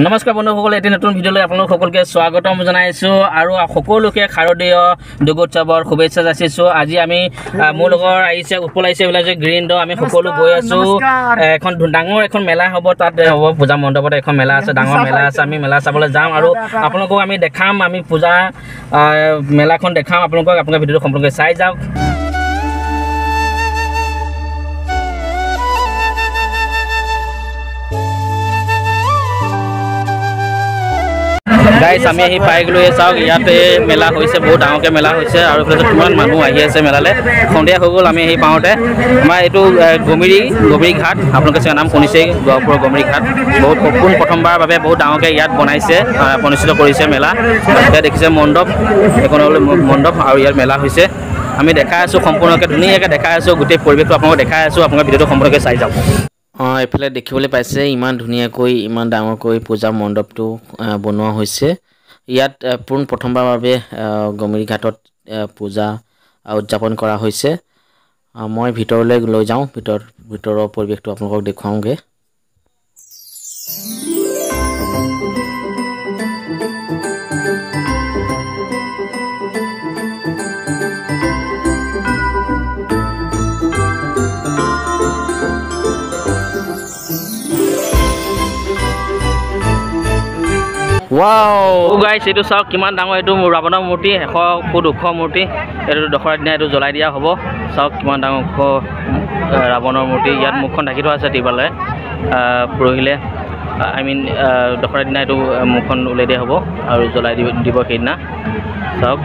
নমস্কাৰ বন্ধুসকল, এটি নতুন ভিডিঅ'লৈ আপোনালোক সকলোকে স্বাগতম জনাইছোঁ আৰু সকলোকে শাৰদীয় দুৰ্গোৎসৱৰ শুভেচ্ছা যাচিছোঁ। আজি আমি মোৰ লগৰ আহিছে উৎপল আহিছে ওলাইছে গ্ৰীণ দ আমি সকলো গৈ আছোঁ। এখন ডাঙৰ এখন মেলা হ'ব, তাত হ'ব পূজা মণ্ডপত এখন মেলা আছে, ডাঙৰ মেলা আছে। আমি মেলা চাবলৈ যাম আৰু আপোনালোকক আমি দেখাম, আমি পূজা মেলাখন দেখাম আপোনালোকক। আপোনালোকে ভিডিঅ'টো সম্পূৰ্ণকৈ চাই যাওক। গাইছ আমি আহি পাই গ'লো। চাওক ইয়াতে মেলা হৈছে, বহুত ডাঙৰকৈ মেলা হৈছে আৰু এইফালে কিমান মানুহ আহি আছে মেলালৈ। সন্ধিয়া হৈ গ'ল আমি আহি পাওঁতে। আমাৰ এইটো গমিৰি ঘাট, আপোনালোকে চাগে নাম শুনিছেই, গহপুৰৰ গমিৰি ঘাট। বহুত প্ৰথমবাৰৰ বাবে বহুত ডাঙৰকৈ ইয়াত বনাইছে, অনুষ্ঠিত কৰিছে মেলা। ইয়াত দেখিছে মণ্ডপ, এখন হ'ল মণ্ডপ আৰু ইয়াত মেলা হৈছে। আমি দেখাই আছোঁ সম্পূৰ্ণকৈ, ধুনীয়াকৈ দেখাই আছোঁ, গোটেই পৰিৱেশটো আপোনালোকক দেখাই আছোঁ। আপোনালোকে ভিডিঅ'টো সম্পূৰ্ণকৈ চাই যাওক। এইফালে দেখিবলৈ পাইছে ইমান ধুনীয়াকৈ, ইমান ডাঙৰকৈ পূজা মণ্ডপটো বনোৱা হৈছে। ইয়াত প্ৰথমবাৰৰ বাবে গমিৰি ঘাটত পূজা উদযাপন কৰা হৈছে। মই ভিতৰলৈ লৈ যাওঁ, ভিতৰৰ পৰিৱেশটো আপোনালোকক দেখুৱাওঁগৈ। ৱাও গাইছ, এইটো চাওক কিমান ডাঙৰ, এইটো ৰাৱণৰ মূৰ্তি, 100 ফুট ওখ মূৰ্তি। এইটো দশৰাৰ দিনা এইটো জ্বলাই দিয়া হ'ব। চাওক কিমান ডাঙৰ ওখ ৰাৱণৰ মূৰ্তি। ইয়াত মুখখন ঢাকি থোৱা আছে তিৰপালেৰে। পৰহিলে দশৰাৰ দিনা এইটো মুখখন উলিয়াই দিয়া হ'ব আৰু জ্বলাই দিব সেইদিনা। চাওক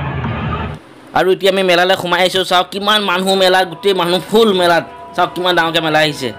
আৰু এতিয়া আমি মেলালৈ সোমাই আহিছোঁ। চাওক কিমান মানুহ মেলাত, গোটেই মানুহ ফুল মেলাত। চাওক কিমান ডাঙৰকৈ মেলা আহিছে।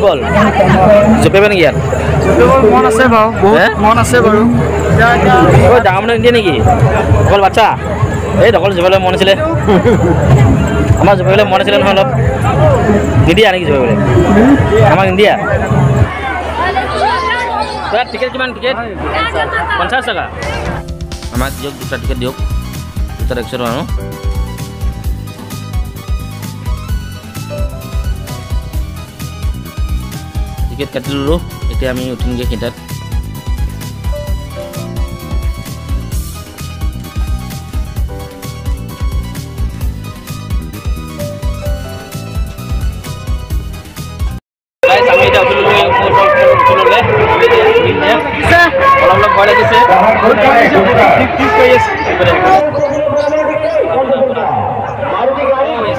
বল জপিব নেকি? ইয়াত মন আছে বাৰু, মন আছে বাৰু। ডাঙৰ মানুহ নিদিয়ে নেকি? অকল বাচ্চা এই অকল জপিবলৈ মন আছিলে। আমাৰ জপিবলৈ মন আছিলে নহয়, অলপ নিদিয়া নেকি জপিবলৈ? আমাক নিদিয়া। টিকেট কিমান? টিকেট 50 টকা। আমাক দিয়ক, দুটা টিকেট দিয়ক, দুটা 100 টকা ন। টিকেট কাটি ল'লোঁ, এতিয়া আমি উঠিমগৈ সিটাত। আমি এতিয়া উঠিলোঁ, অলপ ভয় লাগিছে।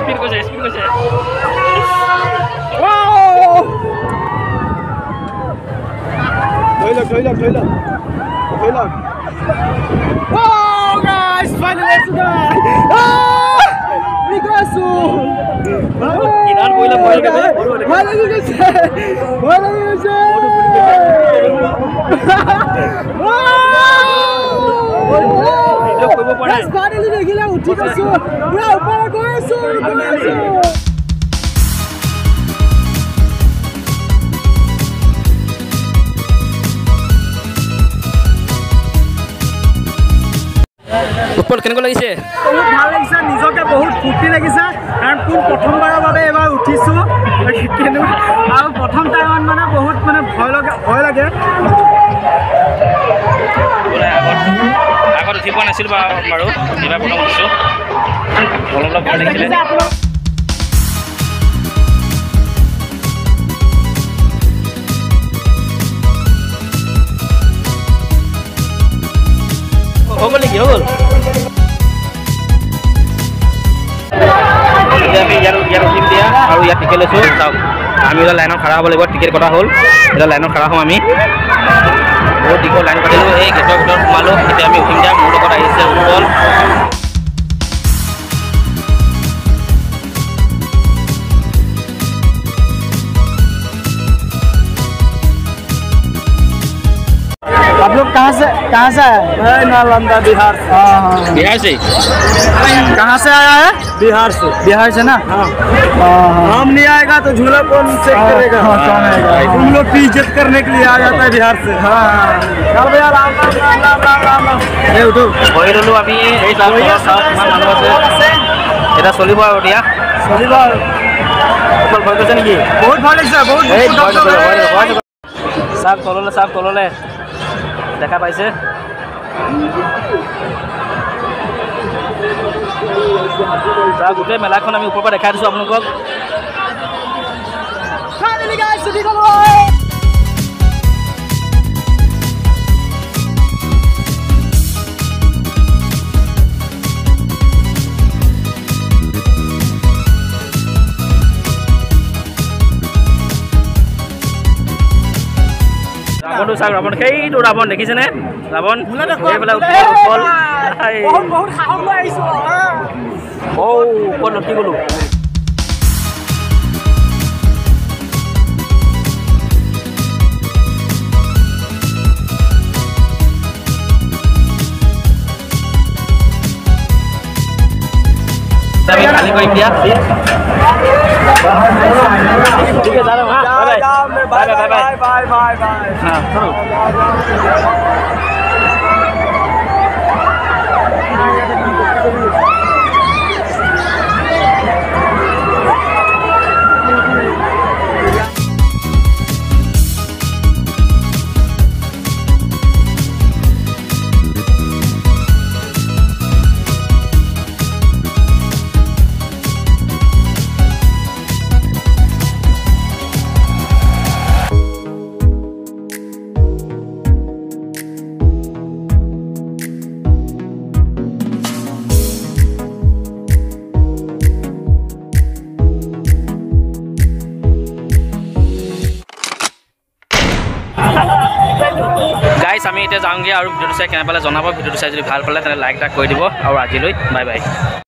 স্পীড কৈছে, স্পীড কৈছে। ধৰি লওক। Oh guys, finally today. We go so. কিনাৰ বইলা ভয় লাগে। ভয় লাগিছে। ভিডিও কৰিব পৰা নাই। ফাইনালি দেখিলা উঠি গৈছো। পুৰা ওপৰ গৈ আছো। উৎপল কেনেকুৱা লাগিছে? বহুত ভাল লাগিছে, নিজকে বহুত ফূৰ্তি লাগিছে। কাৰণ প্ৰথমবাৰৰ বাবে এবাৰ উঠিছোঁ আৰু প্ৰথম টাইমত মানে বহুত ভয় লাগে। আগত উঠি পোৱা নাছিলোঁ বাৰু, এইবাৰ প্ৰথম উঠিছোঁ। অলপ ভয় লাগিছিলে। হৈ গ'ল নেকি? হৈ গ'ল। ইয়াত টিকেট লৈছোঁ চাওক আমি এতিয়া লাইনত খাৰা হ'ব লাগিব টিকেট কটা হ'ল এতিয়া লাইনত খাৰা হওঁ আমি বহুত দীঘল লাইন পাতিলোঁ এই গেটৰ ভিতৰত সোমালোঁ এতিয়া আমি উঠিম দিয়া মোৰ লগত আহিছে উৎপল आप लोग कहाँ से है? नालंदा बिहार से। हाँ बिहार से कहाँ से आया है? बिहार से ना। हाँ हम नहीं आएगा तो झूला कौन चेक करेगा? कौन आएगा? तुम लोग की इज्जत करने के लिए आ जाता है बिहार से। हाँ चल भैया राम राम राम राम राम राम ये उठो বহি ল'লোঁ আমি এই চাওক ইমান মানুহ আছে এতিয়া চলিব আৰু এতিয়া चलिए অকল ভয় কৰিছে নেকি बहुत भारी से बहुत চাওক তললৈ দেখা পাইছে চাওক গোটেই মেলাখন আমি ওপৰৰ পৰা দেখাই দিছোঁ আপোনালোকক ৰাৱণটো চাওক ৰাৱণ সেইটো ৰাৱণ দেখিছেনে ৰাৱণ এইবিলাক ওপৰ ওপৰত লটি গ'লোঁ আমি খালী কৰিম দিয়া ठीक है जा रहा हूँ bye bye bye bye bye bye हाँ चलो গাইছ আমি এতিয়া যাওঁগৈ আৰু ভিডিঅ'টো চাই কেনে পালে জনাব ভিডিঅ'টো চাই যদি ভাল পালে তেনে লাইক এটা কৰি দিব আৰু আজিলৈ বাই বাই